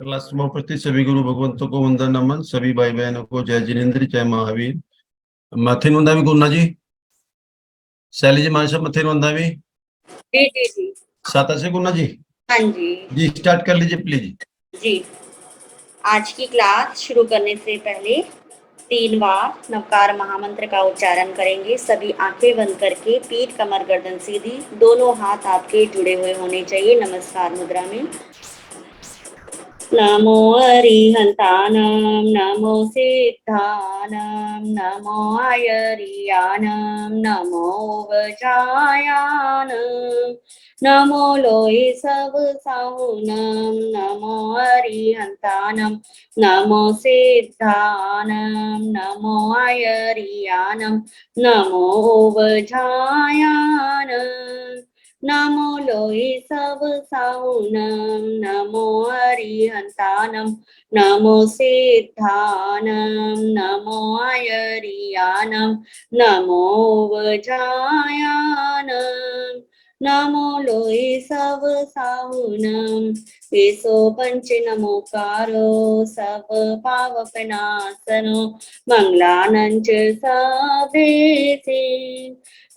Class में उपस्थित सभी गुरु भगवंतों को वंदन नमन। सभी भाई बहनों को जय जिनेन्द्र जय महावीर। मथिन वंदा भी गुरु जी। शैली जी मानसा मथिन वंदा भी जी जी जी। साता से गुरु जी। हाँ जी जी स्टार्ट कर लीजिए प्लीज। जी। आज की क्लास शुरू करने से पहले 3 बार नवकार महामंत्र का उच्चारण करेंगे। सभी आंखें बंद करके, पीठ कमर गर्दन सीधी, दोनों हाथ आपके जुड़े हुए होने चाहिए नमस्कार मुद्रा में। नमो अरिहंतानं नमो सिद्धानं नमो आयर्यानं नमो वज्रायानं नमो लोये सब साहुनं नमो अरिहंतानं नमो सिद्धानं नमो आयर्यानं नमो वज्रायानं नमो लोये सब साहुनं नमो अरिहंतानं नमो सिद्धानं नमो आयर्यानं नमो वज्रायानं नमो लोये सब साहुनं विसो पंच नमोकारो सब पावकनाशनो मंगलानंच सभेसे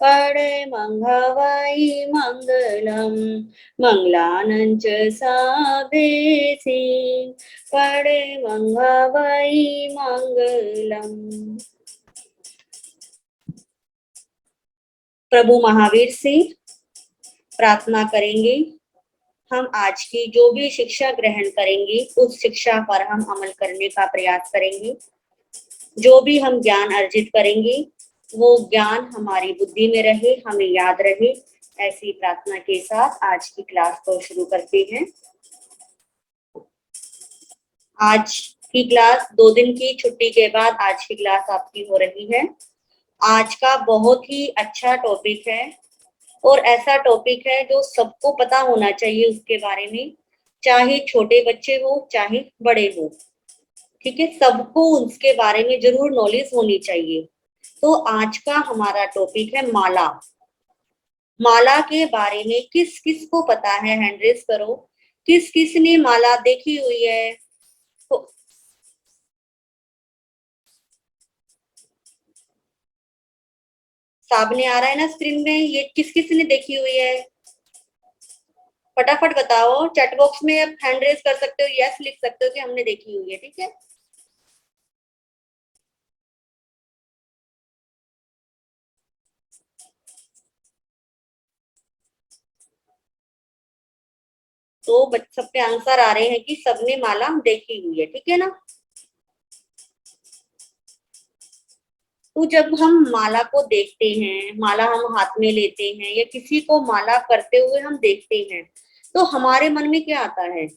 पड़े मंगवाई मंगलम मंगलानंच सभेसी पड़े मंगवाई मंगलम। प्रभु महावीर से प्रार्थना करेंगे। हम आज की जो भी शिक्षा ग्रहण करेंगे उस शिक्षा पर हम अमल करने का प्रयास करेंगे। जो भी हम ज्ञान अर्जित करेंगे वो ज्ञान हमारी बुद्धि में रहे, हमें याद रहे। ऐसी प्रार्थना के साथ आज की क्लास को शुरू करते हैं। आज की क्लास 2 दिन की छुट्टी के बाद आज की क्लास आपकी हो रही है। आज का बहुत ही अच्छा टॉपिक है और ऐसा टॉपिक है जो सबको पता होना चाहिए उसके बारे में, चाहे छोटे बच्चे हो चाहे बड़े हो। ठीक है, सबको उसके बारे में जरूर नॉलेज होनी चाहिए। तो आज का हमारा टॉपिक है माला। माला के बारे में किस किस को पता है? हैंड रेज करो। किस किस ने माला देखी हुई है? तो सामने आ रहा है ना स्क्रीन में, ये किस किस ने देखी हुई है? फटाफट बताओ। चैट बॉक्स में आप हैंड रेज कर सकते हो, यस लिख सकते हो कि हमने देखी हुई है। ठीक है, तो सबके आंसर आ रहे हैं कि सबने माला देखी हुई है। ठीक है ना। तो जब हम माला को देखते हैं, माला हम हाथ में लेते हैं या किसी को माला करते हुए हम देखते हैं, तो हमारे मन में क्या आता है?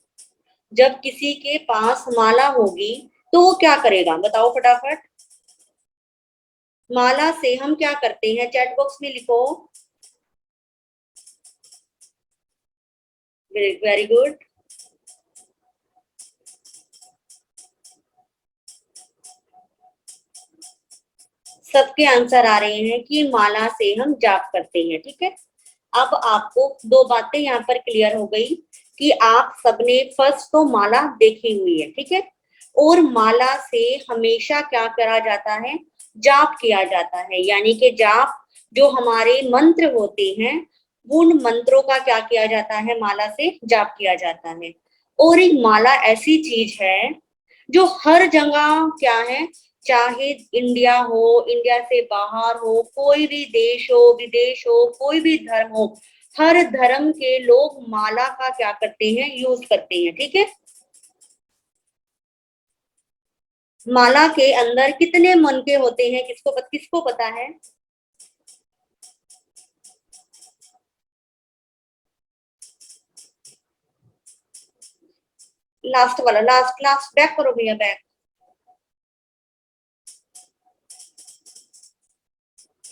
जब किसी के पास माला होगी तो वो क्या करेगा? बताओ फटाफट। माला से हम क्या करते हैं? चैट बॉक्स में लिखो। Very good. सबके आंसर आ रहे हैं कि माला से हम जाप करते हैं। ठीक है, अब आपको 2 बातें यहाँ पर क्लियर हो गई कि आप सबने फर्स्ट तो माला देखी हुई है। ठीक है, और माला से हमेशा क्या करा जाता है? जाप किया जाता है। यानी कि जाप जो हमारे मंत्र होते हैं उन मंत्रों का क्या किया जाता है? माला से जाप किया जाता है। और एक माला ऐसी चीज है जो हर जगह क्या है, चाहे इंडिया हो, इंडिया से बाहर हो, कोई भी देश हो, विदेश हो, कोई भी धर्म हो, हर धर्म के लोग माला का क्या करते हैं? यूज करते हैं। ठीक है, माला के अंदर कितने मन के होते हैं? किसको पता है? लास्ट वाला, लास्ट लास्ट बैक करो भैया, बैक।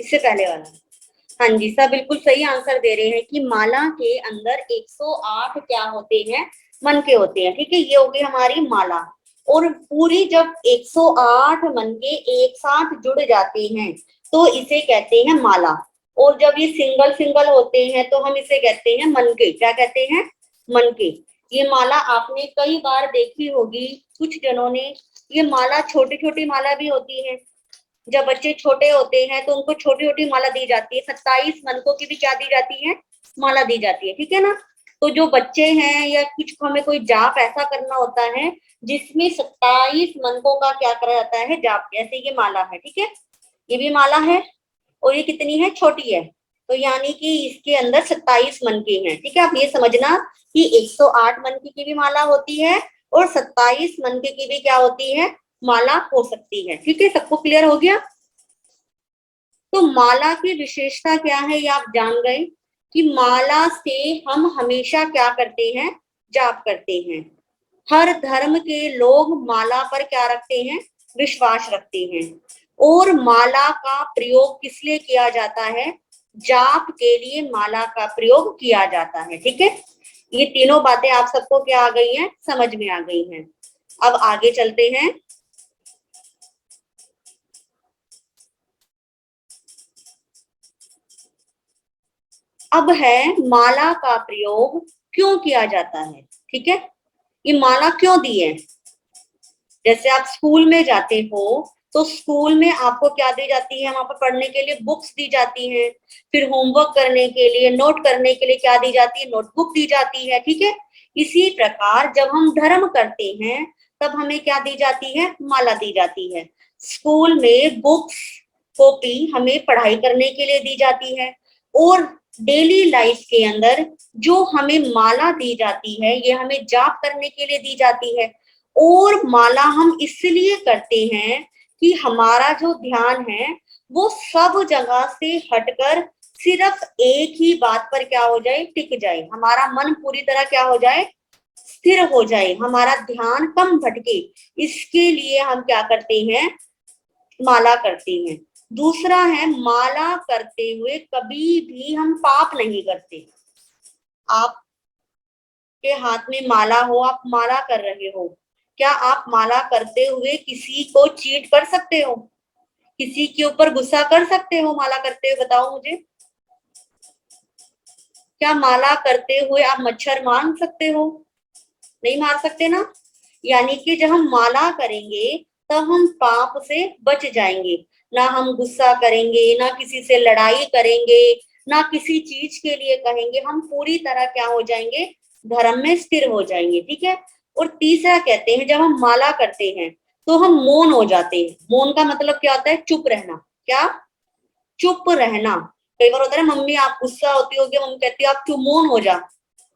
इससे पहले वाला। हाँ जी, सब बिल्कुल सही आंसर दे रहे हैं कि माला के अंदर 108 क्या होते हैं? मन के होते हैं। ठीक है, ये होगी हमारी माला। और पूरी जब 108 मन के एक साथ जुड़ जाते हैं तो इसे कहते हैं माला। और जब ये सिंगल सिंगल होते हैं तो हम इसे कहते हैं मन के। क्या कहते हैं? मन के। ये माला आपने कई बार देखी होगी, कुछ जनों ने। ये माला छोटी छोटी माला भी होती है। जब बच्चे छोटे होते हैं तो उनको छोटी छोटी माला दी जाती है। 27 मनकों की भी क्या दी जाती है, माला दी जाती है, ठीक है ना। तो जो बच्चे हैं या कुछ हमें कोई जाप ऐसा करना होता है जिसमें 27 मनकों का क्या करा जाता है, जाप। जैसे ये माला है, ठीक है, ये भी माला है और ये कितनी है, छोटी है। तो यानी कि इसके अंदर 27 मनके हैं, ठीक है। आप ये समझना कि 108 मनके की भी माला होती है और 27 मनके की भी क्या होती है, माला हो सकती है, ठीक है। सबको क्लियर हो गया। तो माला की विशेषता क्या है ये आप जान गए कि माला से हम हमेशा क्या करते हैं, जाप करते हैं। हर धर्म के लोग माला पर क्या रखते हैं, विश्वास रखते हैं। और माला का प्रयोग किस लिए किया जाता है, जाप के लिए माला का प्रयोग किया जाता है, ठीक है। ये तीनों बातें आप सबको क्या आ गई हैं, समझ में आ गई हैं। अब आगे चलते हैं। अब है माला का प्रयोग क्यों किया जाता है, ठीक है। ये माला क्यों दी है। जैसे आप स्कूल में जाते हो तो स्कूल में आपको क्या दी जाती है, वहां पर पढ़ने के लिए बुक्स दी जाती हैं। फिर होमवर्क करने के लिए, नोट करने के लिए क्या दी जाती है, नोटबुक दी जाती है, ठीक है। इसी प्रकार जब हम धर्म करते हैं तब हमें क्या दी जाती है, माला दी जाती है। स्कूल में बुक्स, कॉपी हमें पढ़ाई करने के लिए दी जाती है। और डेली लाइफ के अंदर जो हमें माला दी जाती है ये हमें जाप करने के लिए दी जाती है। और माला हम इसलिए करते हैं कि हमारा जो ध्यान है वो सब जगह से हटकर सिर्फ एक ही बात पर क्या हो जाए, टिक जाए। हमारा मन पूरी तरह क्या हो जाए, स्थिर हो जाए, हमारा ध्यान कम भटके। इसके लिए हम क्या करते हैं, माला करते हैं। दूसरा है, माला करते हुए कभी भी हम पाप नहीं करते। आपके हाथ में माला हो, आप माला कर रहे हो, क्या आप माला करते हुए किसी को चीट कर सकते हो, किसी के ऊपर गुस्सा कर सकते हो माला करते हुए, बताओ मुझे। क्या माला करते हुए आप मच्छर मार सकते हो, नहीं मार सकते ना। यानी कि जब हम माला करेंगे तब हम पाप से बच जाएंगे। ना हम गुस्सा करेंगे, ना किसी से लड़ाई करेंगे, ना किसी चीज के लिए कहेंगे। हम पूरी तरह क्या हो जाएंगे, धर्म में स्थिर हो जाएंगे, ठीक है। और तीसरा कहते हैं, जब हम माला करते हैं तो हम मौन हो जाते हैं। मौन का मतलब क्या होता है, चुप रहना। क्या, चुप रहना। कई बार होता है मम्मी आप गुस्सा होती होगी, मम्मी कहती है आप चुप, मौन हो जा,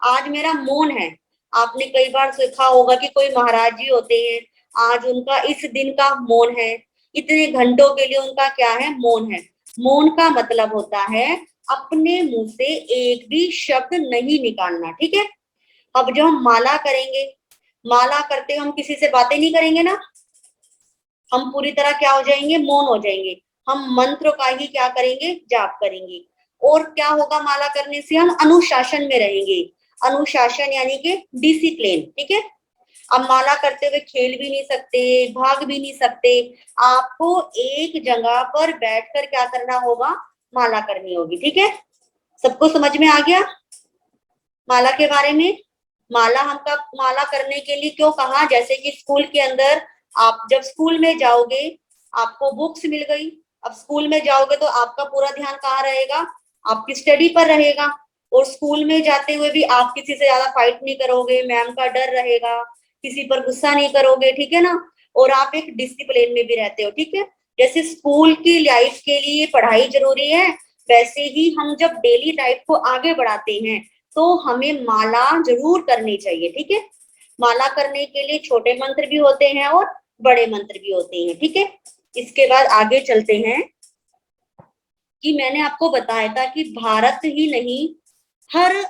आज मेरा मौन है। आपने कई बार सीखा होगा कि कोई महाराज जी होते हैं, आज उनका इस दिन का मौन है, इतने घंटों के लिए उनका क्या है, मौन है। मौन का मतलब होता है अपने मुंह से एक भी शब्द नहीं निकालना, ठीक है। अब जो हम माला करेंगे, माला करते हुए हम किसी से बातें नहीं करेंगे ना, हम पूरी तरह क्या हो जाएंगे, मौन हो जाएंगे। हम मंत्र का ही क्या करेंगे, जाप करेंगे। और क्या होगा, माला करने से हम अनुशासन में रहेंगे। अनुशासन यानी कि डिसिप्लिन, ठीक है। अब माला करते हुए खेल भी नहीं सकते, भाग भी नहीं सकते। आपको एक जगह पर बैठकर क्या करना होगा, माला करनी होगी, ठीक है। सबको समझ में आ गया माला के बारे में। माला हमका माला करने के लिए क्यों कहा, जैसे कि स्कूल के अंदर आप जब स्कूल में जाओगे आपको बुक्स मिल गई। अब स्कूल में जाओगे तो आपका पूरा ध्यान कहाँ रहेगा, आपकी स्टडी पर रहेगा। और स्कूल में जाते हुए भी आप किसी से ज्यादा फाइट नहीं करोगे, मैम का डर रहेगा, किसी पर गुस्सा नहीं करोगे, ठीक है ना। और आप एक डिसिप्लिन में भी रहते हो, ठीक है। जैसे स्कूल की लाइफ के लिए पढ़ाई जरूरी है, वैसे ही हम जब डेली लाइफ को आगे बढ़ाते हैं तो हमें माला जरूर करनी चाहिए, ठीक है। माला करने के लिए छोटे मंत्र भी होते हैं और बड़े मंत्र भी होते हैं, ठीक है। इसके बाद आगे चलते हैं कि मैंने आपको बताया था कि भारत ही नहीं, हर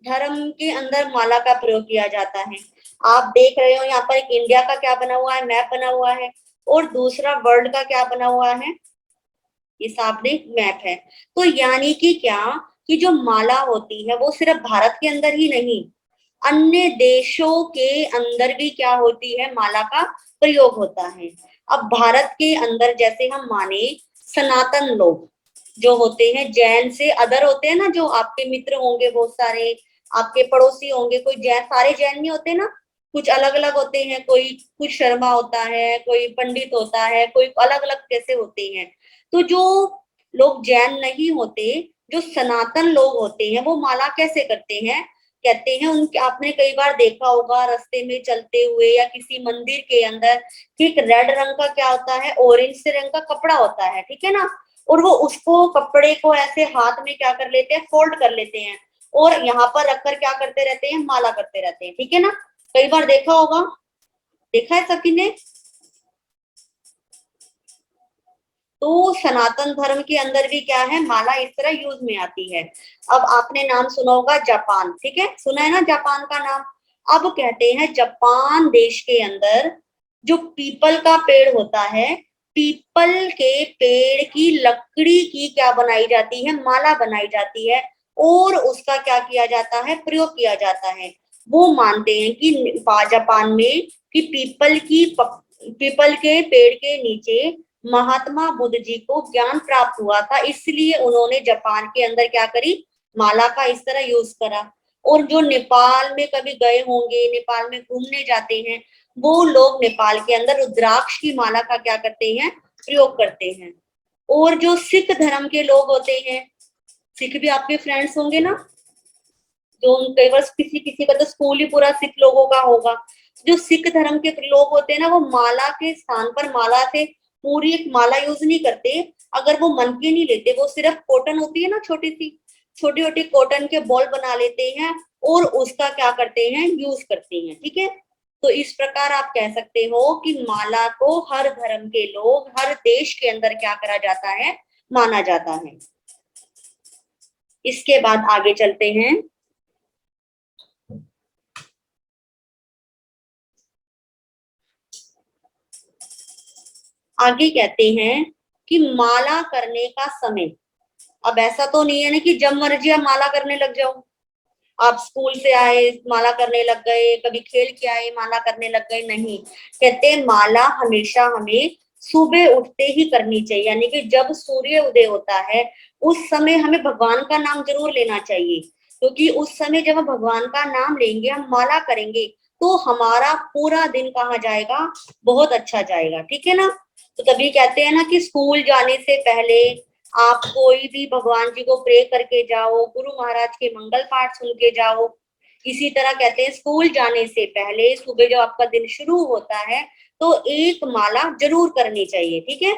धर्म के अंदर माला का प्रयोग किया जाता है। आप देख रहे हो यहाँ पर एक इंडिया का क्या बना हुआ है, मैप बना हुआ है, और दूसरा वर्ल्ड का क्या बना हुआ है, ये सामने मैप है। तो यानी कि क्या, कि जो माला होती है वो सिर्फ भारत के अंदर ही नहीं, अन्य देशों के अंदर भी क्या होती है, माला का प्रयोग होता है। अब भारत के अंदर जैसे हम माने सनातन लोग जो होते हैं, जैन से अदर होते हैं ना, जो आपके मित्र होंगे बहुत सारे, आपके पड़ोसी होंगे, कोई जैन, सारे जैन नहीं होते ना, कुछ अलग अलग होते हैं, कोई कुछ शर्मा होता है, कोई पंडित होता है, कोई अलग अलग कैसे होते हैं। तो जो लोग जैन नहीं होते, जो सनातन लोग होते हैं, वो माला कैसे करते हैं, कहते हैं उनके, आपने कई बार देखा होगा रास्ते में चलते हुए या किसी मंदिर के अंदर, ठीक रेड रंग का क्या होता है, ऑरेंज से रंग का कपड़ा होता है, ठीक है ना, और वो उसको कपड़े को ऐसे हाथ में क्या कर लेते हैं, फोल्ड कर लेते हैं, और यहाँ पर रखकर क्या करते रहते हैं, माला करते रहते हैं, ठीक है ना, कई बार देखा होगा, देखा है सभी ने। तो सनातन धर्म के अंदर भी क्या है, माला इस तरह यूज में आती है। अब आपने नाम सुना होगा जापान, ठीक है, सुना है ना जापान का नाम। अब कहते हैं जापान देश के अंदर जो पीपल का पेड़ होता है, पीपल के पेड़ की लकड़ी की क्या बनाई जाती है, माला बनाई जाती है, और उसका क्या किया जाता है, प्रयोग किया जाता है। वो मानते हैं कि जापान में कि पीपल के पेड़ के नीचे महात्मा बुद्ध जी को ज्ञान प्राप्त हुआ था, इसलिए उन्होंने जापान के अंदर क्या करी, माला का इस तरह यूज करा। और जो नेपाल में कभी गए होंगे, नेपाल में घूमने जाते हैं, वो लोग नेपाल के अंदर रुद्राक्ष की माला का क्या करते हैं, प्रयोग करते हैं। और जो सिख धर्म के लोग होते हैं, सिख भी आपके फ्रेंड्स होंगे ना, जो कई बार किसी किसी का तो स्कूल ही पूरा सिख लोगों का होगा। जो सिख धर्म के लोग होते हैं ना, वो माला के स्थान पर माला से पूरी एक माला यूज नहीं करते, अगर वो मन की नहीं लेते, वो सिर्फ कॉटन होती है ना, छोटी छोटी कॉटन के बॉल बना लेते हैं और उसका क्या करते हैं, यूज करते हैं, ठीक है। तो इस प्रकार आप कह सकते हो कि माला को हर धर्म के लोग, हर देश के अंदर क्या करा जाता है, माना जाता है। इसके बाद आगे चलते हैं। आगे कहते हैं कि माला करने का समय। अब ऐसा तो नहीं है ना कि जब मर्जी आप माला करने लग जाओ, आप स्कूल से आए माला करने लग गए, कभी खेल के आए माला करने लग गए, नहीं। कहते हैं माला हमेशा हमें सुबह उठते ही करनी चाहिए, यानी कि जब सूर्य उदय होता है उस समय हमें भगवान का नाम जरूर लेना चाहिए, क्योंकि उस समय जब हम भगवान का नाम लेंगे, हम माला करेंगे, तो हमारा पूरा दिन कहाँ जाएगा, बहुत अच्छा जाएगा, ठीक है ना। तो तभी कहते हैं ना कि स्कूल जाने से पहले आप कोई भी भगवान जी को प्रे करके जाओ, गुरु महाराज के मंगल पाठ सुन के जाओ। इसी तरह कहते हैं स्कूल जाने से पहले सुबह जब आपका दिन शुरू होता है तो एक माला जरूर करनी चाहिए, ठीक है।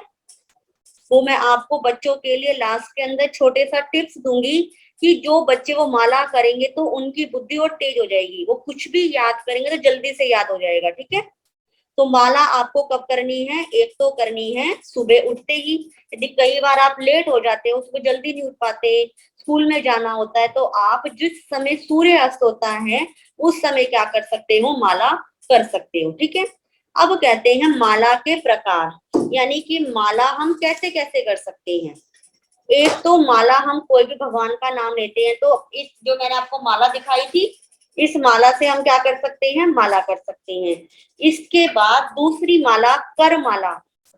वो मैं आपको बच्चों के लिए लास्ट के अंदर छोटे सा टिप्स दूंगी कि जो बच्चे वो माला करेंगे तो उनकी बुद्धि और तेज हो जाएगी, वो कुछ भी याद करेंगे तो जल्दी से याद हो जाएगा, ठीक है। तो माला आपको कब करनी है, एक तो करनी है सुबह उठते ही, यदि कई बार आप लेट हो जाते हो, सुबह जल्दी नहीं उठ पाते, स्कूल में जाना होता है, तो आप जिस समय सूर्य अस्त होता है उस समय क्या कर सकते हो, माला कर सकते हो, ठीक है। अब कहते हैं माला के प्रकार, यानी कि माला हम कैसे कैसे कर सकते हैं। एक तो माला हम कोई भी भगवान का नाम लेते हैं, तो इस जो मैंने आपको माला दिखाई थी, इस माला से हम क्या कर सकते हैं, माला कर सकते हैं। इसके बाद दूसरी माला कर माला,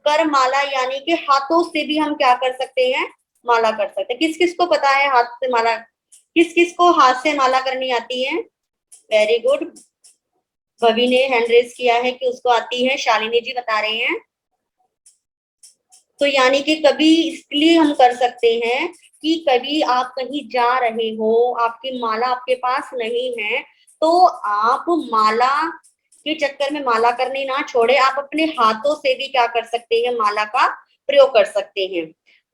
कर माला यानी कि हाथों से भी हम क्या कर सकते हैं, माला कर सकते हैं। किस किस को पता है हाथ से माला, किस किस को हाथ से माला करनी आती है, वेरी गुड। भवी ने हैंड रेज किया है कि उसको आती है, शालिनी जी बता रहे हैं। तो यानी कि कभी इसलिए हम कर सकते हैं कि कभी आप कहीं जा रहे हो, आपकी माला आपके पास नहीं है, तो आप माला के चक्कर में माला करनी ना छोड़े, आप अपने हाथों से भी क्या कर सकते हैं, माला का प्रयोग कर सकते हैं।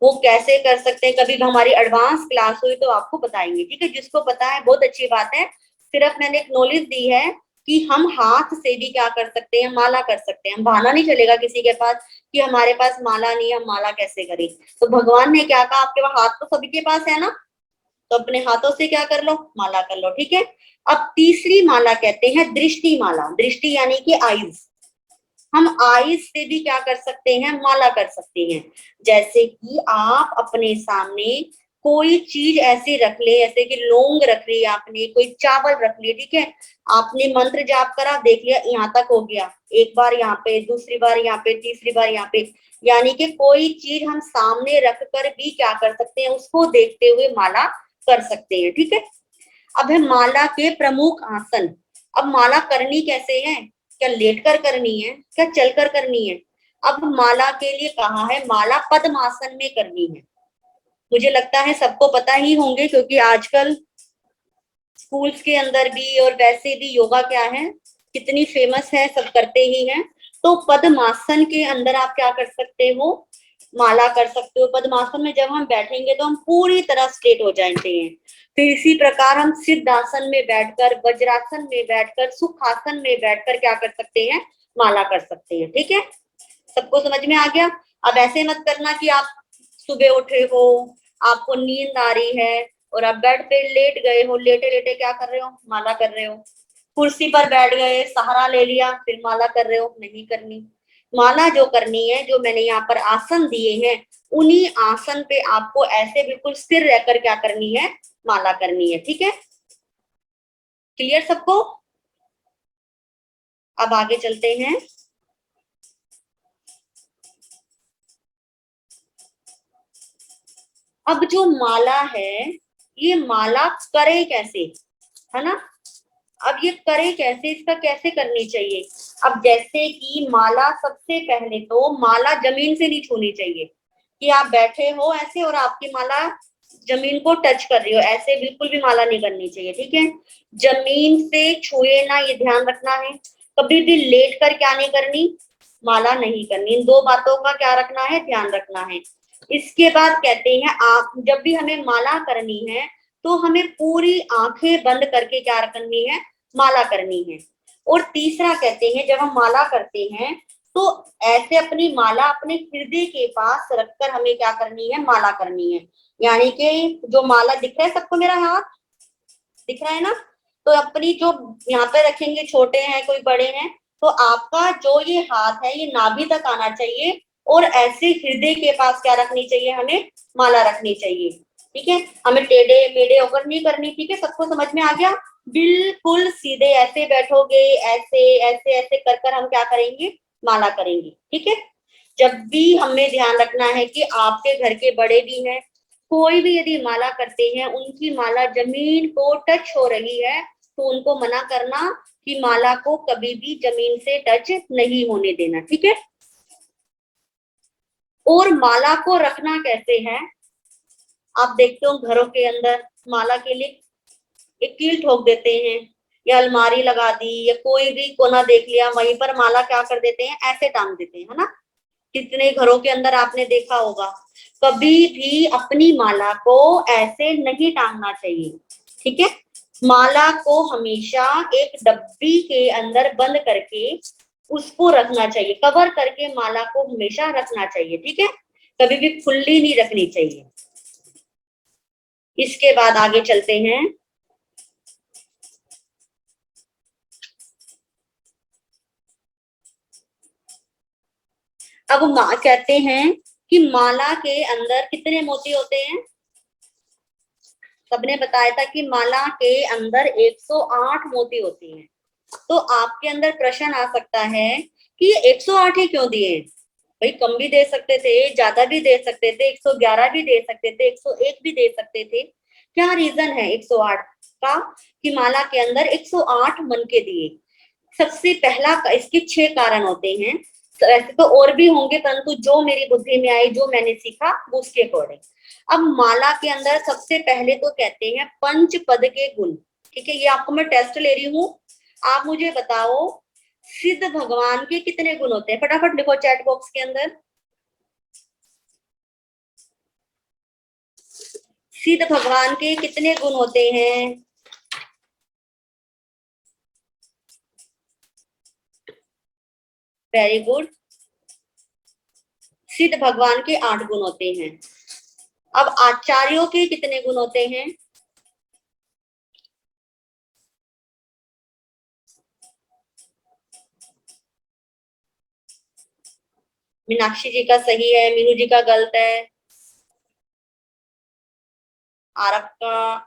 वो कैसे कर सकते हैं, कभी हमारी एडवांस क्लास हुई तो आपको बताएंगे, ठीक है। जिसको पता है बहुत अच्छी बात है, सिर्फ मैंने एक नॉलेज दी है कि हम हाथ से भी क्या कर सकते हैं, माला कर सकते हैं। बहाना नहीं चलेगा किसी के पास कि हमारे पास माला नहीं है, हम माला कैसे करें। तो भगवान ने क्या कहा, आपके पास हाथ तो सभी के पास है ना, तो अपने हाथों से क्या कर लो, माला कर लो, ठीक है। अब तीसरी माला कहते हैं दृष्टि माला, दृष्टि यानी कि आईज, हम आईज से भी क्या कर सकते हैं, माला कर सकते हैं। जैसे कि आप अपने सामने कोई चीज ऐसे रख ले, जैसे कि लौंग रख ली आपने, कोई चावल रख लिए, ठीक है, आपने मंत्र जाप करा, देख लिया यहाँ तक हो गया, एक बार यहाँ पे, दूसरी बार यहाँ पे, तीसरी बार यहाँ पे, यानी कि कोई चीज हम सामने रख कर भी क्या कर सकते हैं, उसको देखते हुए माला कर सकते हैं, ठीक है। अब है माला के प्रमुख आसन। अब माला करनी कैसे है, क्या लेटकर करनी है, क्या चलकर करनी है? अब माला के लिए कहा है माला पद्मासन में करनी है। मुझे लगता है सबको पता ही होंगे, क्योंकि आजकल स्कूल्स के अंदर भी और वैसे भी योगा क्या है, कितनी फेमस है, सब करते ही हैं। तो पद्मासन के अंदर आप क्या कर सकते हो, माला कर सकते हो। पद्मासन में जब हम बैठेंगे तो हम पूरी तरह स्ट्रेट हो जाते हैं। फिर इसी प्रकार हम सिद्धासन में बैठकर, वज्रासन में बैठकर, सुखासन में बैठकर क्या कर सकते हैं, माला कर सकते हैं। ठीक है, सबको समझ में आ गया? अब ऐसे मत करना कि आप सुबह उठे हो, आपको नींद आ रही है और आप बेड पे लेट गए हो, लेटे लेटे क्या कर रहे हो, माला कर रहे हो। कुर्सी पर बैठ गए, सहारा ले लिया, फिर माला कर रहे हो, नहीं करनी। माला जो करनी है, जो मैंने यहाँ पर आसन दिए हैं, उन्हीं आसन पे आपको ऐसे बिल्कुल स्थिर रहकर क्या करनी है, माला करनी है। ठीक है, क्लियर सबको? अब आगे चलते हैं। अब जो माला है, ये माला करे कैसे, है ना? अब ये करे कैसे, इसका कैसे करनी चाहिए? अब जैसे कि माला, सबसे पहले तो माला जमीन से नहीं छूनी चाहिए, कि आप बैठे हो ऐसे और आपकी माला जमीन को टच कर रही हो, ऐसे बिल्कुल भी माला नहीं करनी चाहिए। ठीक है, जमीन से छुए ना, ये ध्यान रखना है। कभी भी लेट कर क्या नहीं करनी, माला नहीं करनी। इन दो बातों का क्या रखना है, ध्यान रखना है। इसके बाद कहते हैं, आप जब भी हमें माला करनी है तो हमें पूरी आंखें बंद करके क्या करनी है, माला करनी है। और तीसरा कहते हैं, जब हम माला करते हैं तो ऐसे अपनी माला अपने हृदय के पास रखकर हमें क्या करनी है, माला करनी है। यानी कि जो माला दिख रहा है सबको, मेरा हाथ दिख रहा है ना, तो अपनी जो यहाँ पे रखेंगे, छोटे हैं कोई बड़े हैं, तो आपका जो ये हाथ है ये नाभि तक आना चाहिए और ऐसे हृदय के पास क्या रखनी चाहिए, हमें माला रखनी चाहिए। ठीक है, हमें टेढ़े मेढ़े होकर नहीं करनी। ठीक है, सबको समझ में आ गया? बिल्कुल सीधे ऐसे बैठोगे, ऐसे ऐसे ऐसे कर कर हम क्या करेंगे, माला करेंगे। ठीक है, जब भी हमें ध्यान रखना है कि आपके घर के बड़े भी हैं, कोई भी यदि माला करते हैं, उनकी माला जमीन को टच हो रही है तो उनको मना करना कि माला को कभी भी जमीन से टच नहीं होने देना। ठीक है, और माला को रखना कैसे है, आप देखते हो घरों के अंदर माला के लिए एक कील ठोक देते हैं, या अलमारी लगा दी, या कोई भी कोना देख लिया, वहीं पर माला क्या कर देते हैं, ऐसे टांग देते हैं, है ना? कितने घरों के अंदर आपने देखा होगा। कभी भी अपनी माला को ऐसे नहीं टांगना चाहिए। ठीक है, माला को हमेशा एक डब्बी के अंदर बंद करके उसको रखना चाहिए, कवर करके माला को हमेशा रखना चाहिए। ठीक है, कभी भी खुली नहीं रखनी चाहिए। इसके बाद आगे चलते हैं। अब कहते हैं कि माला के अंदर कितने मोती होते हैं? सबने बताया था कि माला के अंदर 108 मोती होती हैं। तो आपके अंदर प्रश्न आ सकता है कि 108 ही क्यों दिए? भाई कम भी दे सकते थे, ज्यादा भी दे सकते थे, 111 भी दे सकते थे, 101 भी दे सकते थे। क्या रीजन है 108 का कि माला के अंदर 108 मन के दिए? सबसे पहला इसके 6 कारण होते हैं। वैसे तो और भी होंगे, परंतु जो मेरी बुद्धि में आई, जो मैंने सीखा, उसके अकॉर्डिंग। अब माला के अंदर सबसे पहले तो कहते हैं पंच पद के गुण। ठीक है, ये आपको मैं टेस्ट ले रही हूँ। आप मुझे बताओ सिद्ध भगवान के कितने गुण होते हैं, फटाफट लिखो चैट बॉक्स के अंदर। सिद्ध भगवान के कितने गुण होते हैं? वेरी गुड, सिद्ध भगवान के 8 गुण होते हैं। अब आचार्यों के कितने गुण होते हैं? मीनाक्षी जी का सही है, मीनू जी का गलत है, आरब का,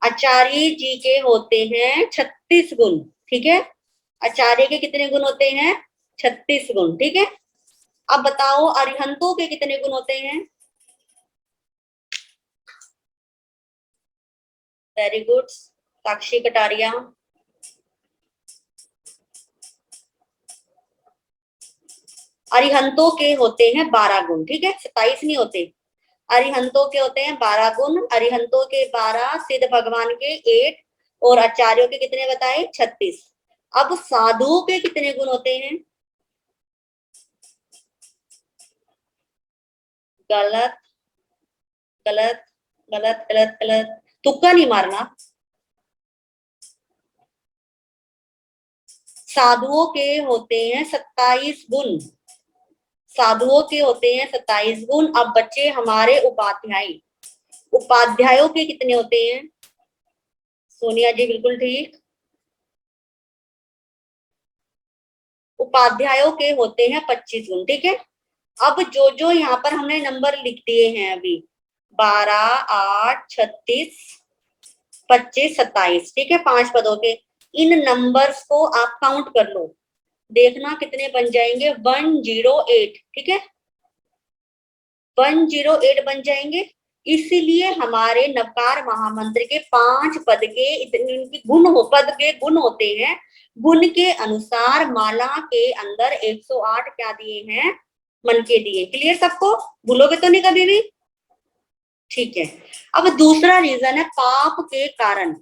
आचार्य जी के होते हैं 36 गुण। ठीक है, आचार्य के कितने गुण होते हैं? 36 गुण। ठीक है, अब बताओ अरिहंतों के कितने गुण होते हैं? वेरी गुड साक्षी कटारिया। अरिहंतों के होते हैं 12 गुण, ठीक है, 27 नहीं होते। अरिहंतों के होते हैं 12 गुण, अरिहंतों के 12, सिद्ध भगवान के 8 और आचार्यों के कितने बताए 36। अब साधुओं के कितने गुण होते हैं? गलत गलत गलत गलत गलत, तुक्का नहीं मारना। साधुओं के होते हैं 27 गुण, साधुओं के होते हैं 27 गुण। अब बच्चे हमारे उपाध्याय, उपाध्यायों के कितने होते हैं? सोनिया जी बिल्कुल ठीक। उपाध्यायों के होते हैं 25 गुण, ठीक है। अब जो जो यहाँ पर हमने नंबर लिख दिए हैं अभी 12, 8, 36, 25, 27, ठीक है, 5 पदों के, इन नंबर्स को आप काउंट कर लो, देखना कितने बन जाएंगे। 108, ठीक है, 108 बन जाएंगे। इसीलिए हमारे नवकार महामंत्र के 5 पद के इतने गुण हो, पद के गुण होते हैं। गुण के अनुसार माला के अंदर 108 क्या दिए हैं? मन के दिए। क्लियर सबको? भूलोगे तो नहीं कभी भी, ठीक है। अब दूसरा रीजन है पाप के कारण।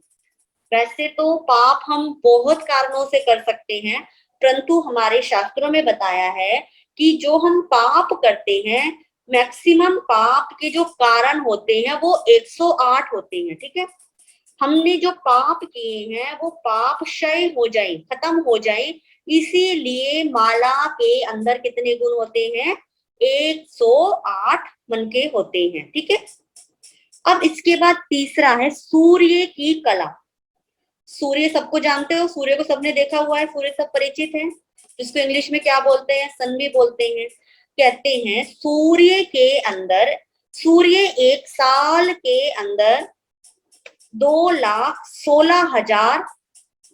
वैसे तो पाप हम बहुत कारणों से कर सकते हैं, परंतु हमारे शास्त्रों में बताया है कि जो हम पाप करते हैं, मैक्सिमम पाप के जो कारण होते हैं वो 108 होते हैं, ठीक है। हमने जो पाप किए हैं वो पाप क्षय हो जाए, खत्म हो जाए, इसीलिए माला के अंदर कितने गुण होते हैं? 108 मन के होते हैं, ठीक है। अब इसके बाद तीसरा है सूर्य की कला। सूर्य सबको जानते हो, सूर्य को सबने देखा हुआ है, सूर्य सब परिचित है, जिसको इंग्लिश में क्या बोलते हैं? सन भी बोलते हैं। कहते हैं सूर्य के अंदर, सूर्य एक साल के अंदर 2,16,000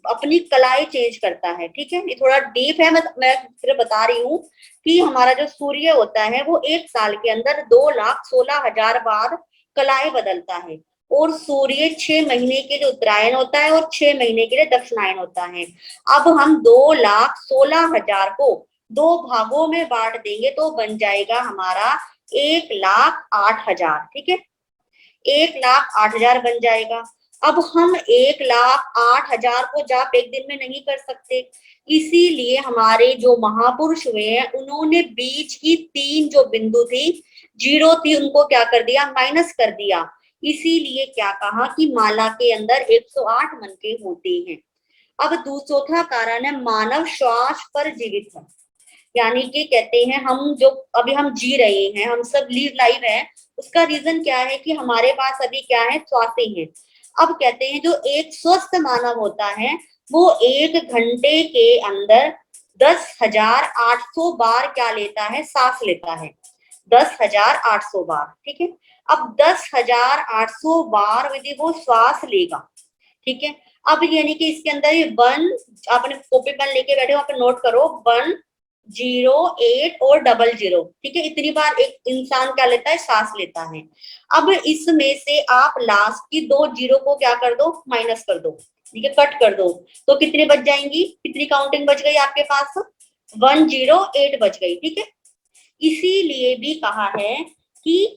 अपनी कलाएं चेंज करता है, ठीक है। ये थोड़ा डीप है, मैं फिर बता रही हूँ कि हमारा जो सूर्य होता है वो एक साल के अंदर 2,16,000 बार कलाएं बदलता है। और सूर्य 6 महीने के लिए उत्तरायण होता है और 6 महीने के लिए दक्षिणायन होता है। अब हम 2,16,000 को 2 भागों में बांट देंगे तो बन जाएगा हमारा 1,08,000, ठीक है, 1,08,000 बन जाएगा। अब हम 1,08,000 को जाप एक दिन में नहीं कर सकते, इसीलिए हमारे जो महापुरुष हुए हैं उन्होंने बीच की 3 जो बिंदु थी, जीरो थी, उनको क्या कर दिया? माइनस कर दिया। इसीलिए क्या कहा कि माला के अंदर 108 मन के होते हैं। अब चौथा कारण है मानव श्वास पर जीवित है, यानी कि कहते हैं हम जो अभी हम जी रहे हैं, हम सब लीव लाइव है, उसका रीजन क्या है कि हमारे पास अभी क्या है? श्वासें हैं। अब कहते हैं जो एक स्वस्थ मानव होता है वो 1 घंटे के अंदर 10,800 बार क्या लेता है? सांस लेता है, 10,800 बार, ठीक है। अब 10,800 बार यदि वो श्वास लेगा, ठीक है, अब यानी कि इसके अंदर ये 1, आपने कॉपी पेन लेके बैठे हो, वहां पे नोट करो 1, 0, 8 और 00, ठीक है, इतनी बार एक इंसान क्या लेता है? सांस लेता है। अब इसमें से आप लास्ट की 2 जीरो को क्या कर दो? माइनस कर दो, ठीक है, कट कर दो, तो कितने बच जाएंगी? कितनी काउंटिंग बच गई आपके पास? 108 बच गई, ठीक है। इसीलिए भी कहा है कि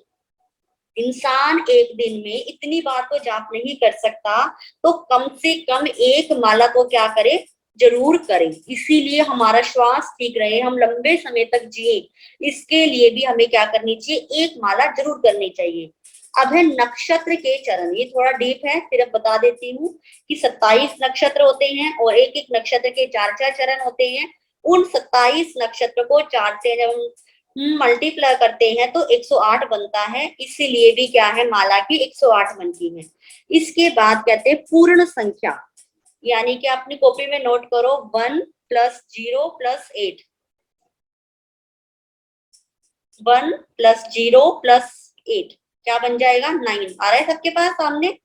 इंसान एक दिन में इतनी बार तो जाप नहीं कर सकता, तो कम से कम एक माला तो क्या करे? जरूर करें। इसीलिए हमारा श्वास ठीक रहे, हम लंबे समय तक जिए, इसके लिए भी हमें क्या करनी चाहिए? एक माला जरूर करनी चाहिए। अब है नक्षत्र के चरण, ये थोड़ा डीप है, फिर अब बता देती हूँ कि 27 नक्षत्र होते हैं और एक एक नक्षत्र के 4-4 चरण होते हैं। उन 27 नक्षत्र को 4 से जब मल्टीप्लाई करते हैं तो 108 बनता है, इसीलिए भी क्या है? माला की 108 बनती है। इसके बाद कहते हैं पूर्ण संख्या, यानी कि अपनी कॉपी में नोट करो 1 + 0 + 8, 1 + 0 + 8 क्या बन जाएगा? 9। आ रहा है सबके पास सामने?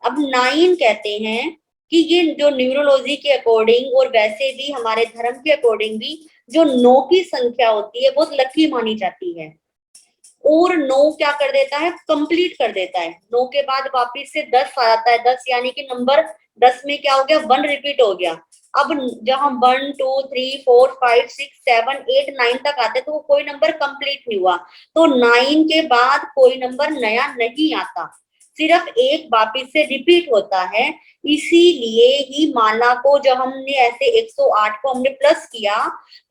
अब 9 कहते हैं कि ये जो न्यूरोलॉजी के अकॉर्डिंग और वैसे भी हमारे धर्म के अकॉर्डिंग भी जो 9 की संख्या होती है बहुत लकी मानी जाती है। और 9 क्या कर देता है, कंप्लीट कर देता है। 9 के बाद वापिस से 10 आ जाता है, 10 यानी कि नंबर 10 में क्या हो गया, 1 रिपीट हो गया। अब जब हम 1 2 3 4 5 6 7 8 9 तक आते तो कोई नंबर कंप्लीट नहीं हुआ, तो 9 के बाद कोई नंबर नया नहीं आता, सिर्फ एक वापिस से रिपीट होता है। इसीलिए ही माला को जब हमने ऐसे 108 को हमने प्लस किया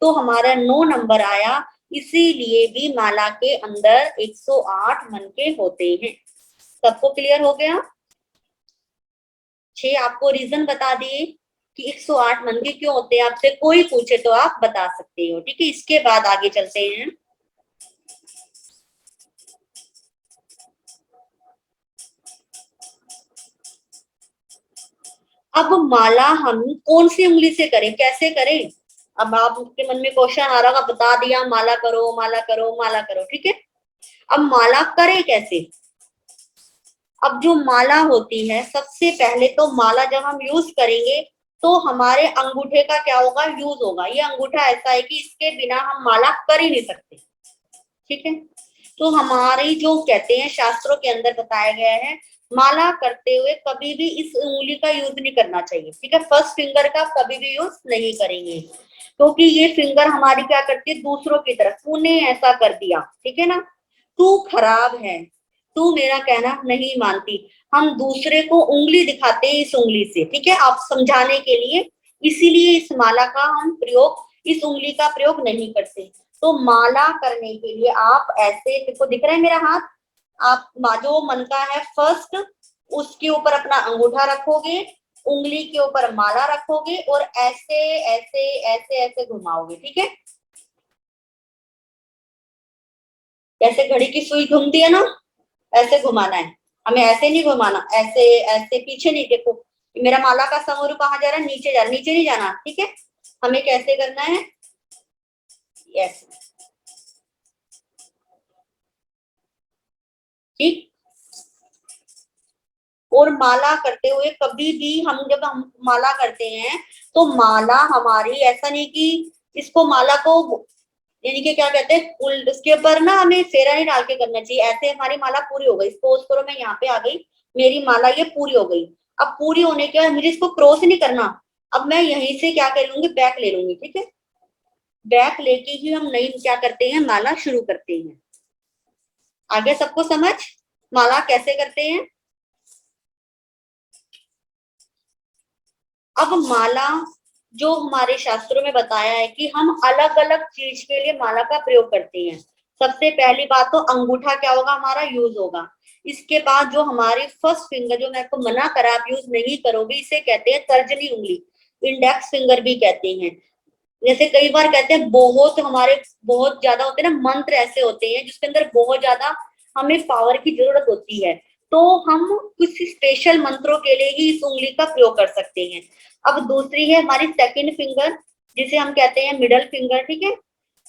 तो हमारा 9 नंबर आया। इसीलिए भी माला के अंदर 108 मनके होते हैं। सबको क्लियर हो गया? 6 आपको रीजन बता दिए कि 108 मनके क्यों होते हैं। आपसे कोई पूछे तो आप बता सकते हो, ठीक है। इसके बाद आगे चलते हैं। अब माला हम कौन सी उंगली से करें, कैसे करें? अब आपके मन में क्वेश्चन आ रहा होगा, बता दिया माला करो माला करो माला करो, ठीक है। अब माला करें कैसे? अब जो माला होती है, सबसे पहले तो माला जब हम यूज करेंगे तो हमारे अंगूठे का क्या होगा, यूज होगा। ये अंगूठा ऐसा है कि इसके बिना हम माला कर ही नहीं सकते, ठीक है। तो हमारी जो कहते हैं शास्त्रों के अंदर बताया गया है, माला करते हुए कभी भी इस उंगली का यूज नहीं करना चाहिए, ठीक है। फर्स्ट फिंगर का कभी भी यूज नहीं करेंगे, क्योंकि ये फिंगर हमारी क्या करती है, दूसरों की तरफ, तूने ऐसा कर दिया, ठीक है ना, तू खराब है, तू मेरा कहना नहीं मानती, हम दूसरे को उंगली दिखाते हैं इस उंगली से, ठीक है, आप समझाने के लिए। इसीलिए इस माला का हम प्रयोग, इस उंगली का प्रयोग नहीं करते। तो माला करने के लिए आप ऐसे, देखो दिख रहा है मेरा हाथ, आप जो मन का है फर्स्ट, उसके ऊपर अपना अंगूठा रखोगे, उंगली के ऊपर माला रखोगे और ऐसे ऐसे ऐसे ऐसे घुमाओगे, ठीक है। जैसे घड़ी की सुई घूमती है ना, ऐसे घुमाना है हमें, ऐसे नहीं घुमाना, ऐसे ऐसे पीछे नहीं। देखो मेरा माला का समूह कहाँ जा रहा है, नीचे जा रहा है, नीचे नहीं जाना, ठीक है। हमें कैसे करना है, यस, ठीक। और माला करते हुए कभी भी हम, जब हम माला करते हैं तो माला हमारी ऐसा नहीं कि इसको माला को, यानी कि क्या कहते हैं, उसके ऊपर ना हमें फेरा नहीं डाल के करना चाहिए। ऐसे हमारी माला पूरी हो गई, सपोज करो मैं यहाँ पे आ गई, मेरी माला ये पूरी हो गई। अब पूरी होने के बाद मुझे इसको क्रॉस नहीं करना, अब मैं यहीं से क्या कर लूंगी, बैक ले लूंगी, ठीक है। बैक लेके ही हम नई क्या करते हैं, माला शुरू करते हैं। आगे सबको समझ, माला कैसे करते हैं? अब माला जो हमारे शास्त्रों में बताया है कि हम अलग अलग चीज के लिए माला का प्रयोग करते हैं। सबसे पहली बात तो अंगूठा क्या होगा, हमारा यूज होगा। इसके बाद जो हमारी फर्स्ट फिंगर, जो मैं आपको मना करा आप यूज नहीं करोगे, इसे कहते हैं तर्जनी उंगली, इंडेक्स फिंगर भी कहते हैं। जैसे कई बार कहते हैं, बहुत हमारे बहुत ज्यादा होते हैं ना मंत्र, ऐसे होते हैं जिसके अंदर बहुत ज्यादा हमें पावर की जरूरत होती है, तो हम कुछ स्पेशल मंत्रों के लिए ही इस उंगली का प्रयोग कर सकते हैं। अब दूसरी है हमारी सेकंड फिंगर, जिसे हम कहते हैं मिडल फिंगर, ठीक है।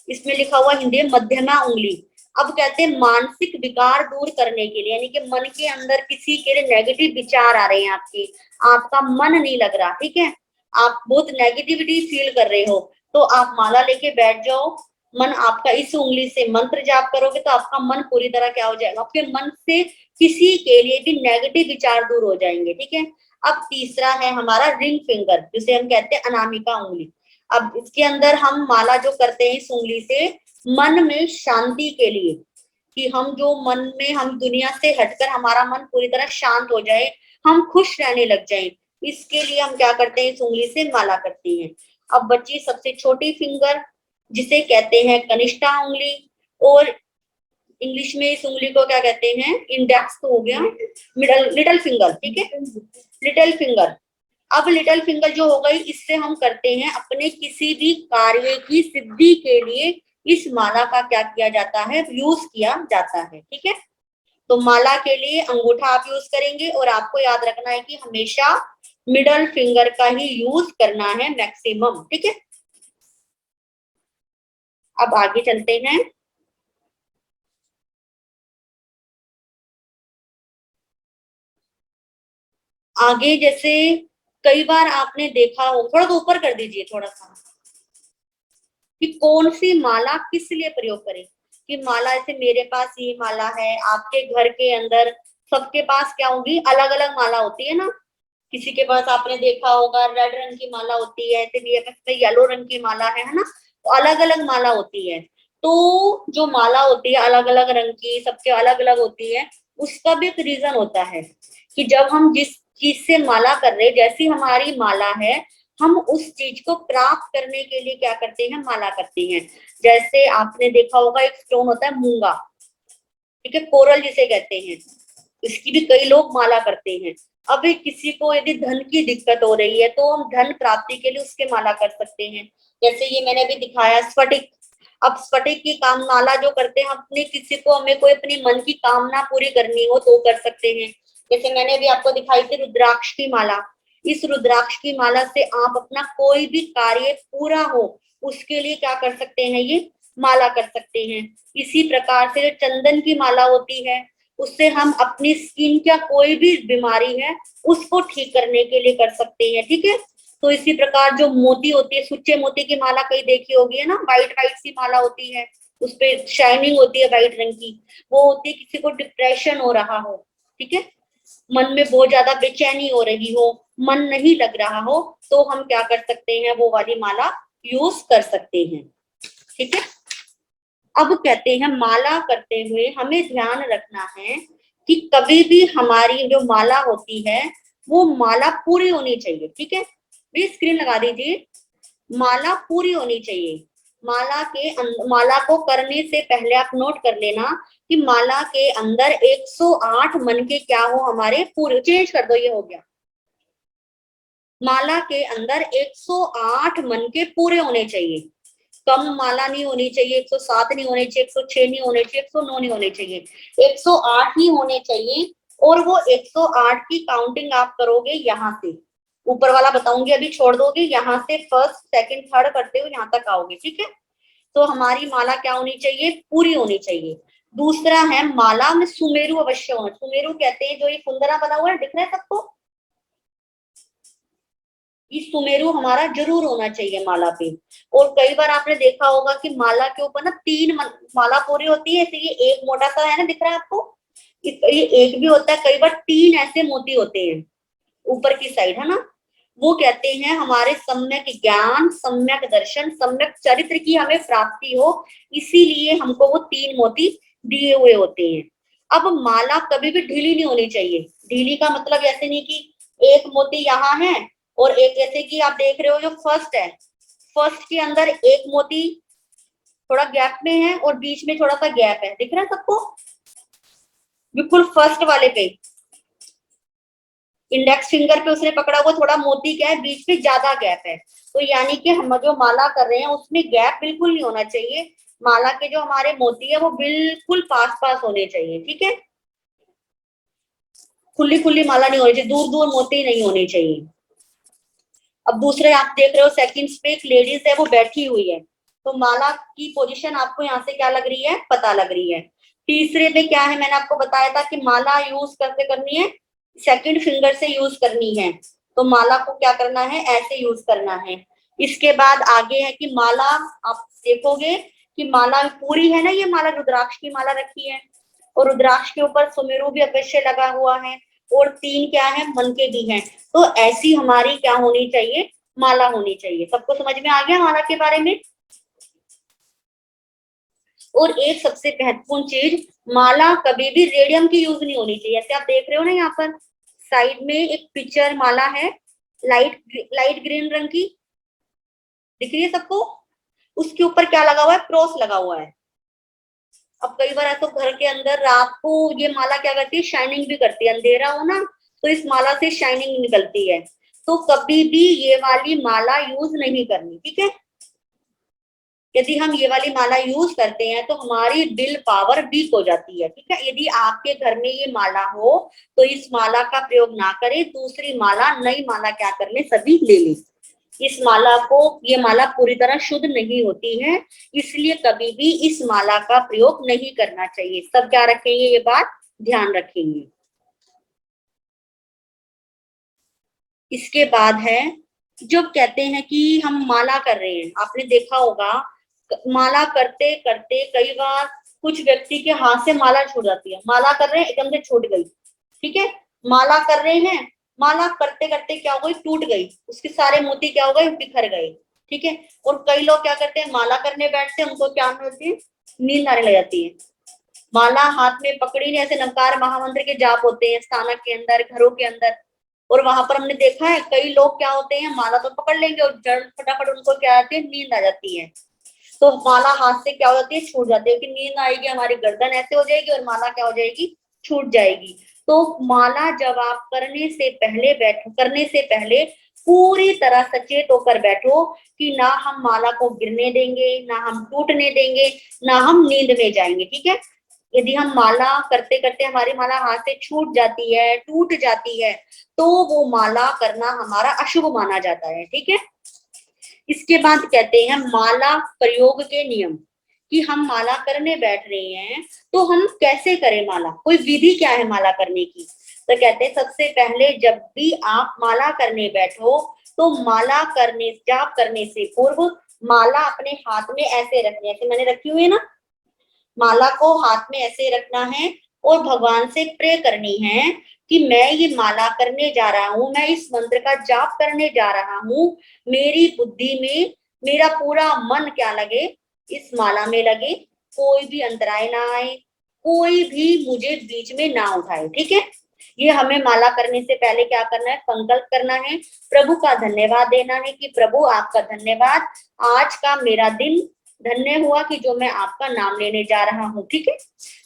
इसमें लिखा हुआ हिंदी में मध्यमा उंगली। अब कहते हैं मानसिक विकार दूर करने के लिए, यानी कि मन के अंदर किसी के लिए नेगेटिव विचार आ रहे हैं आपके, आपका मन नहीं लग रहा, ठीक है, आप बहुत नेगेटिविटी फील कर रहे हो, तो आप माला लेके बैठ जाओ। मन आपका इस उंगली से मंत्र जाप करोगे तो आपका मन पूरी तरह क्या हो जाएगा, आपके मन से किसी के लिए भी नेगेटिव विचार दूर हो जाएंगे, ठीक है। अब तीसरा है हमारा रिंग फिंगर, जिसे हम कहते हैं अनामिका उंगली। अब इसके अंदर हम माला जो करते हैं इस उंगली से, मन में शांति के लिए, कि हम जो मन में, हम दुनिया से हटकर हमारा मन पूरी तरह शांत हो जाए, हम खुश रहने लग जाएं, इसके लिए हम क्या करते हैं, इस उंगली से माला करते हैं। अब बची सबसे छोटी फिंगर, जिसे कहते हैं कनिष्ठा उंगली, और इंग्लिश में इस उंगली को क्या कहते हैं, इंडेक्स तो हो गया, मिडल, लिटिल फिंगर, ठीक है, लिटिल फिंगर। अब लिटिल फिंगर जो हो गई, इससे हम करते हैं अपने किसी भी कार्य की सिद्धि के लिए इस माला का क्या किया जाता है, यूज किया जाता है, ठीक है। तो माला के लिए अंगूठा आप यूज करेंगे, और आपको याद रखना है कि हमेशा मिडल फिंगर का ही यूज करना है मैक्सिमम, ठीक है। अब आगे चलते हैं। आगे जैसे कई बार आपने देखा हो, थोड़ा तो ऊपर कर दीजिए थोड़ा सा, कि कौन सी माला किस लिए प्रयोग करें। कि माला, ऐसे मेरे पास ये माला है, आपके घर के अंदर सबके पास क्या होगी, अलग अलग माला होती है ना। किसी के पास आपने देखा होगा रेड रंग की माला होती है, येलो रंग की माला है ना, तो अलग अलग माला होती है। तो जो माला होती है अलग अलग रंग की, सबके अलग अलग होती है, उसका भी एक रीजन होता है कि जब हम जिस चीज से माला कर रहे हैं, जैसी हमारी माला है, हम उस चीज को प्राप्त करने के लिए क्या करते हैं, माला करते हैं। जैसे आपने देखा होगा एक स्टोन होता है मूंगा, ठीक है, कोरल जिसे कहते हैं, इसकी भी कई लोग माला करते हैं। अब किसी को यदि धन की दिक्कत हो रही है तो हम धन प्राप्ति के लिए उसके माला कर सकते हैं। जैसे ये मैंने अभी दिखाया स्फटिक। अब स्फटिक की काम माला जो करते हैं, अपने किसी को, हमें कोई अपनी मन की कामना पूरी करनी हो तो कर सकते हैं। जैसे मैंने अभी आपको दिखाई थी रुद्राक्ष की माला। इस रुद्राक्ष की माला से आप अपना कोई भी कार्य पूरा हो उसके लिए क्या कर सकते हैं, ये माला कर सकते हैं। इसी प्रकार से चंदन की माला होती है, उससे हम अपनी स्किन का कोई भी बीमारी है उसको ठीक करने के लिए कर सकते हैं, ठीक है। तो इसी प्रकार जो मोती होती है, सुच्चे मोती की माला कहीं देखी होगी है ना, व्हाइट व्हाइट सी माला होती है, उस पे शाइनिंग होती है व्हाइट रंग की, वो होती है किसी को डिप्रेशन हो रहा हो, ठीक है, मन में बहुत ज्यादा बेचैनी हो रही हो, मन नहीं लग रहा हो, तो हम क्या कर सकते हैं, वो वाली माला यूज कर सकते हैं, ठीक है। अब कहते हैं माला करते हुए हमें ध्यान रखना है कि कभी भी हमारी जो माला होती है वो माला पूरी होनी चाहिए, ठीक है। प्लीज स्क्रीन लगा दीजिए, माला पूरी होनी चाहिए। माला को करने से पहले आप नोट कर लेना कि माला के अंदर 108 मन के क्या हो हमारे पूरे, चेंज कर दो, ये हो गया, माला के अंदर 108 मन के पूरे होने चाहिए। कम माला नहीं होनी चाहिए, 107 नहीं होने चाहिए, 106 नहीं होने चाहिए, 109 नहीं होने चाहिए, 108 ही होने चाहिए। और वो 108 की काउंटिंग आप करोगे यहाँ से, ऊपर वाला बताऊंगी अभी, छोड़ दोगे, यहाँ से फर्स्ट सेकंड थर्ड करते हुए यहाँ तक आओगे, ठीक है। तो हमारी माला क्या होनी चाहिए, पूरी होनी चाहिए। दूसरा है माला में सुमेरु अवश्य होना। सुमेरु कहते हैं जो ये कुंदरा बना हुआ है, दिख रहा है सबको, ये सुमेरु हमारा जरूर होना चाहिए माला पे। और कई बार आपने देखा होगा कि माला के ऊपर ना माला पूरी होती है, तो ये एक मोटा सा है ना, दिख रहा है आपको, ये एक भी होता है, कई बार 3 ऐसे मोती होते हैं ऊपर की साइड, है ना। वो कहते हैं हमारे सम्यक ज्ञान, सम्यक दर्शन, सम्यक चरित्र की हमें प्राप्ति हो, इसीलिए हमको वो 3 मोती दिए हुए होते हैं। अब माला कभी भी ढीली नहीं होनी चाहिए। ढीली का मतलब ऐसे नहीं कि एक मोती यहाँ है और एक, ऐसे कि आप देख रहे हो जो फर्स्ट है, फर्स्ट के अंदर एक मोती थोड़ा गैप में है और बीच में थोड़ा सा गैप है, दिख रहा है सबको, बिल्कुल फर्स्ट वाले पे इंडेक्स फिंगर पे उसने पकड़ा हुआ थोड़ा मोती क्या है, बीच में ज्यादा गैप है, तो यानी कि हम जो माला कर रहे हैं उसमें गैप बिल्कुल नहीं होना चाहिए। माला के जो हमारे मोती है वो बिल्कुल पास पास होने चाहिए, ठीक है। खुली खुली माला नहीं होनी चाहिए, दूर दूर मोती नहीं होने चाहिए। अब दूसरे आप देख रहे हो सेकंड पे एक लेडीज है, वो बैठी हुई है, तो माला की पोजीशन आपको यहाँ से क्या लग रही है, पता लग रही है। तीसरे में क्या है, मैंने आपको बताया था कि माला यूज करते करनी है, सेकंड फिंगर से यूज करनी है, तो माला को क्या करना है, ऐसे यूज करना है। इसके बाद आगे है कि माला, आप देखोगे कि माला पूरी है ना, ये माला रुद्राक्ष की माला रखी है, और रुद्राक्ष के ऊपर सुमेरु भी अवश्य लगा हुआ है, और 3 क्या है, मन के भी हैं। तो ऐसी हमारी क्या होनी चाहिए, माला होनी चाहिए। सबको समझ में आ गया माला के बारे में। और एक सबसे महत्वपूर्ण चीज, माला कभी भी रेडियम की यूज नहीं होनी चाहिए। ऐसे आप देख रहे हो ना, यहाँ पर साइड में एक पिक्चर माला है, लाइट लाइट ग्रीन रंग की, दिख रही है सबको, उसके ऊपर क्या लगा हुआ है, क्रॉस लगा हुआ है। अब कई बार ऐसा घर के अंदर रात को ये माला क्या करती है, शाइनिंग भी करती है, अंधेरा हो ना तो इस माला से शाइनिंग निकलती है, तो कभी भी ये वाली माला यूज नहीं करनी, ठीक है। यदि हम ये वाली माला यूज करते हैं तो हमारी विल पावर वीक हो जाती है, ठीक है। यदि आपके घर में ये माला हो तो इस माला का प्रयोग ना करें, दूसरी माला, नई माला क्या कर ले, सभी ले लें। इस माला को, ये माला पूरी तरह शुद्ध नहीं होती है, इसलिए कभी भी इस माला का प्रयोग नहीं करना चाहिए। सब क्या रखेंगे, ये बात ध्यान रखेंगे। इसके बाद है, जब कहते हैं कि हम माला कर रहे हैं, आपने देखा होगा माला करते करते कई बार कुछ व्यक्ति के हाथ से माला छूट जाती है, माला कर रहे हैं एकदम से छूट गई, ठीक है, माला कर रहे हैं, माला करते करते क्या हो गई, टूट गई, उसके सारे मोती क्या हो गए, बिखर गए, ठीक है। और कई लोग क्या करते हैं, माला करने बैठते हैं, उनको क्या होती है, नींद आने लग जाती है। माला हाथ में पकड़ी नहीं, ऐसे नवकार महामंत्र के जाप होते हैं स्थानक के अंदर, घरों के अंदर, और वहां पर हमने देखा है कई लोग क्या होते हैं, माला तो पकड़ लेंगे और जड़ फटाफट उनको क्या आती है, नींद आ जाती है। तो माला हाथ से क्या हो जाती है, छूट जाती है, कि नींद आएगी, हमारी गर्दन ऐसे हो जाएगी और माला क्या हो जाएगी, छूट जाएगी। तो माला जब आप करने से पहले पूरी तरह सचेत होकर बैठो कि ना हम माला को गिरने देंगे, ना हम टूटने देंगे, ना हम नींद में जाएंगे, ठीक है। यदि हम माला करते करते हमारी माला हाथ से छूट जाती है, टूट जाती है, तो वो माला करना हमारा अशुभ माना जाता है, ठीक है। इसके बाद कहते हैं माला प्रयोग के नियम, कि हम माला करने बैठ रहे हैं तो हम कैसे करें माला, कोई विधि क्या है माला करने की। तो कहते हैं सबसे पहले जब भी आप माला करने बैठो तो माला करने जाप करने से पूर्व माला अपने हाथ में ऐसे रखनी है, ऐसे मैंने रखी हुई है ना, माला को हाथ में ऐसे रखना है और भगवान से प्रे करनी है कि मैं ये माला करने जा रहा हूँ, मैं इस मंत्र का जाप करने जा रहा हूँ, मेरी बुद्धि में मेरा पूरा मन क्या लगे, इस माला में लगे, कोई भी अंतराय ना आए, कोई भी मुझे बीच में ना उठाए, ठीक है। ये हमें माला करने से पहले क्या करना है, संकल्प करना है, प्रभु का धन्यवाद देना है कि प्रभु आपका धन्यवाद, आज का मेरा दिन धन्य हुआ कि जो मैं आपका नाम लेने जा रहा हूँ, ठीक है।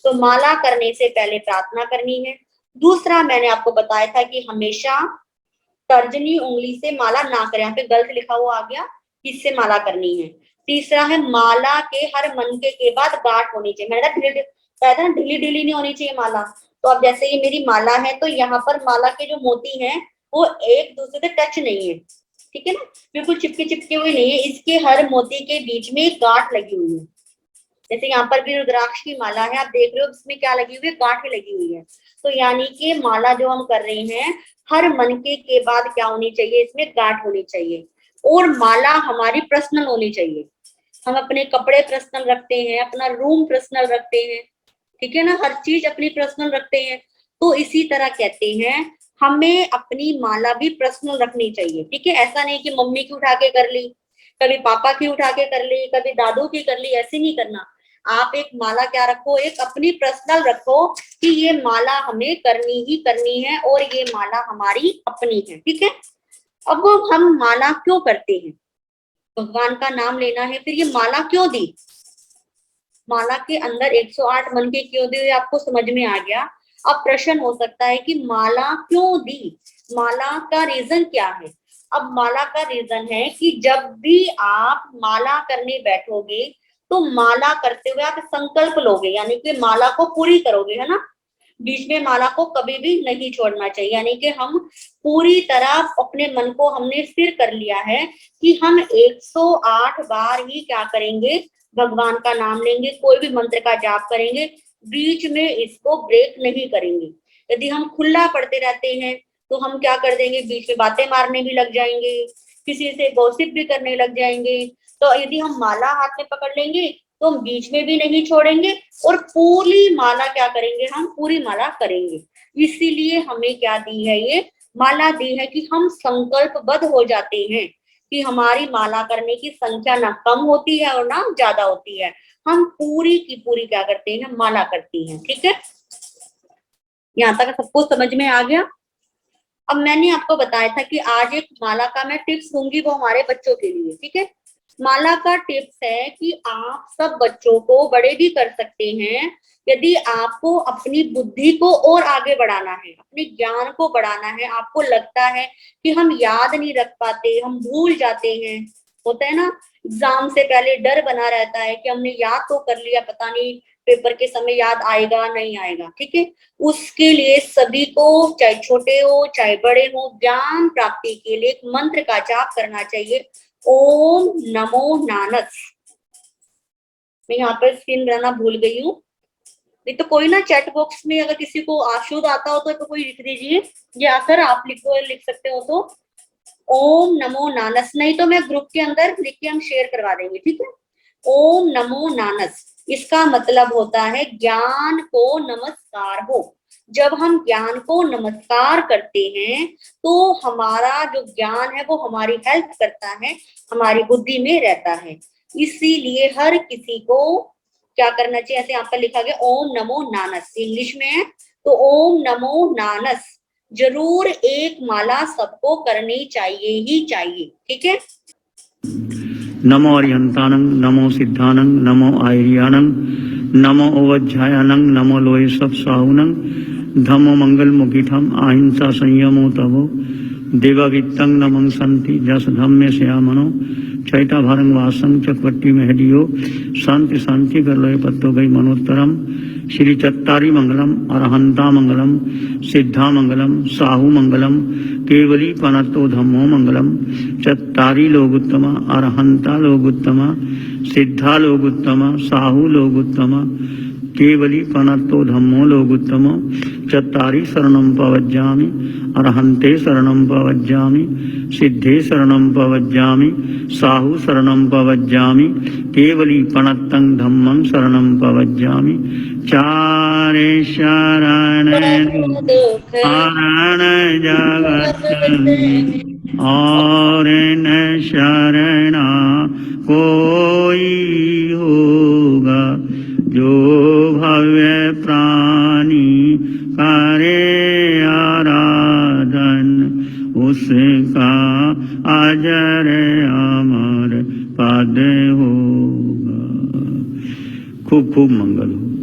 तो माला करने से पहले प्रार्थना करनी है। दूसरा मैंने आपको बताया था कि हमेशा तर्जनी उंगली से माला ना करें, यहाँ पे गलत लिखा हुआ आ गया, किससे माला करनी है। तीसरा है माला के हर मनके के बाद गांठ होनी चाहिए, मैंने कहा था ना ढीली ढीली नहीं होनी चाहिए माला। तो अब जैसे ये मेरी माला है तो यहाँ पर माला के जो मोती हैं वो एक दूसरे से टच नहीं है, ठीक है ना, बिल्कुल चिपके चिपके हुए नहीं है, इसके हर मोती के बीच में एक गांठ लगी हुई है। जैसे यहाँ पर भी रुद्राक्ष की माला है, आप देख रहे हो इसमें क्या लगी हुई है, गांठें लगी हुई है। तो यानी कि माला जो हम कर रहे हैं हर मनके के बाद क्या होनी चाहिए, इसमें गांठ होनी चाहिए। और माला हमारी पर्सनल होनी चाहिए, हम अपने कपड़े पर्सनल रखते हैं, अपना रूम पर्सनल रखते हैं, ठीक है ना, हर चीज अपनी पर्सनल रखते हैं। तो इसी तरह कहते हैं हमें अपनी माला भी पर्सनल रखनी चाहिए, ठीक है। ऐसा नहीं कि मम्मी की उठा के कर ली, कभी पापा की उठा के कर ली, कभी दादू की कर ली, ऐसे नहीं करना। आप एक माला क्या रखो, एक अपनी पर्सनल रखो कि ये माला हमें करनी ही करनी है और ये माला हमारी अपनी है, ठीक है। अब हम माला क्यों करते हैं, भगवान का नाम लेना है, फिर ये माला क्यों दी, माला के अंदर 108 मन के क्यों दिए, आपको समझ में आ गया। अब प्रश्न हो सकता है कि माला क्यों दी, माला का रीजन क्या है। अब माला का रीजन है कि जब भी आप माला करने बैठोगे तो माला करते हुए आप संकल्प लोगे, यानी कि माला को पूरी करोगे, है ना, बीच में माला को कभी भी नहीं छोड़ना चाहिए। यानी कि हम पूरी तरह अपने मन को हमने स्थिर कर लिया है कि हम 108 बार ही क्या करेंगे, भगवान का नाम लेंगे, कोई भी मंत्र का जाप करेंगे, बीच में इसको ब्रेक नहीं करेंगे। यदि हम खुला पढ़ते रहते हैं तो हम क्या कर देंगे, बीच में बातें मारने भी लग जाएंगे, किसी से गॉसिप भी करने लग जाएंगे। तो यदि हम माला हाथ में पकड़ लेंगे तो हम बीच में भी नहीं छोड़ेंगे और पूरी माला क्या करेंगे, हम पूरी माला करेंगे। इसीलिए हमें क्या दी है, ये माला दी है कि हम संकल्पबद्ध हो जाते हैं कि हमारी माला करने की संख्या ना कम होती है और ना ज्यादा होती है, हम पूरी की पूरी क्या करते हैं, माला करती हैं, ठीक है। यहाँ तक सबको समझ में आ गया। अब मैंने आपको बताया था कि आज एक माला का मैं टिप्स दूंगी, वो हमारे बच्चों के लिए, ठीक है। माला का टिप्स है कि आप सब बच्चों को, बड़े भी कर सकते हैं, यदि आपको अपनी बुद्धि को और आगे बढ़ाना है, अपने ज्ञान को बढ़ाना है, आपको लगता है कि हम याद नहीं रख पाते, हम भूल जाते हैं, होता है ना, एग्जाम से पहले डर बना रहता है कि हमने याद तो कर लिया, पता नहीं पेपर के समय याद आएगा नहीं आएगा, ठीक है। उसके लिए सभी को, चाहे छोटे हो चाहे बड़े हो, ज्ञान प्राप्ति के लिए एक मंत्र का जाप करना चाहिए, ओम नमो नानस। मैं यहाँ पर स्क्रीन बनाना भूल गई हूँ, नहीं तो कोई ना चैट बॉक्स में अगर किसी को आशुद आता हो तो कोई लिख दीजिए, या फिर आप लिख सकते हो तो ओम नमो नानस, नहीं तो मैं ग्रुप के अंदर लिख के हम शेयर करवा देंगे, ठीक है। ओम नमो नानस, इसका मतलब होता है ज्ञान को नमस्कार हो। जब हम ज्ञान को नमस्कार करते हैं तो हमारा जो ज्ञान है वो हमारी हेल्प करता है, हमारी बुद्धि में रहता है। इसीलिए हर किसी को क्या करना चाहिए, ऐसे यहाँ पर लिखा गया ओम नमो नानस, इंग्लिश में है तो ओम नमो नानस जरूर एक माला सबको करनी चाहिए ही चाहिए, ठीक है। नमो अरिहंतानं, नमो सिद्धानं, नमो आयर्यानं, नमो ओवज्झायानं, नमो लोय सब साहुनं, धम्मो मंगल मुखिठम अहिंसा संयमो तवो देवावित्तं नमं संति जस धम्मे श्यामनो चैता भारंग वासं चकवट्टी में हडियो शांति शांति कर लोय पत्तो गई मनोत्तरम श्री चत्तारी मंगलम अरहंता मंगलम सिद्धा मंगलम साहू मंगलम केवली पनतो धम्मो मंगलम चत्तारी लोगुत्तम अरहंता लोगुत्तम सिद्धा लोगुत्तम साहू लोगुत्तम केवली पनतो धम्मो लोगुत्तम चत्तारी शरणं पवज्जामि अरहंते शरणं पवज्जामि सिद्धे शरणं पवज्जामि साहू शरणं पवज्जामि केवली पनत्तं धम्मं शरणं पवज्जामि चारे शरण हरण जगत और न शरणा कोई होगा जो भव्य प्राणी करे आराधन उसका अजर अमर पद होगा। खूब खूब मंगल हो।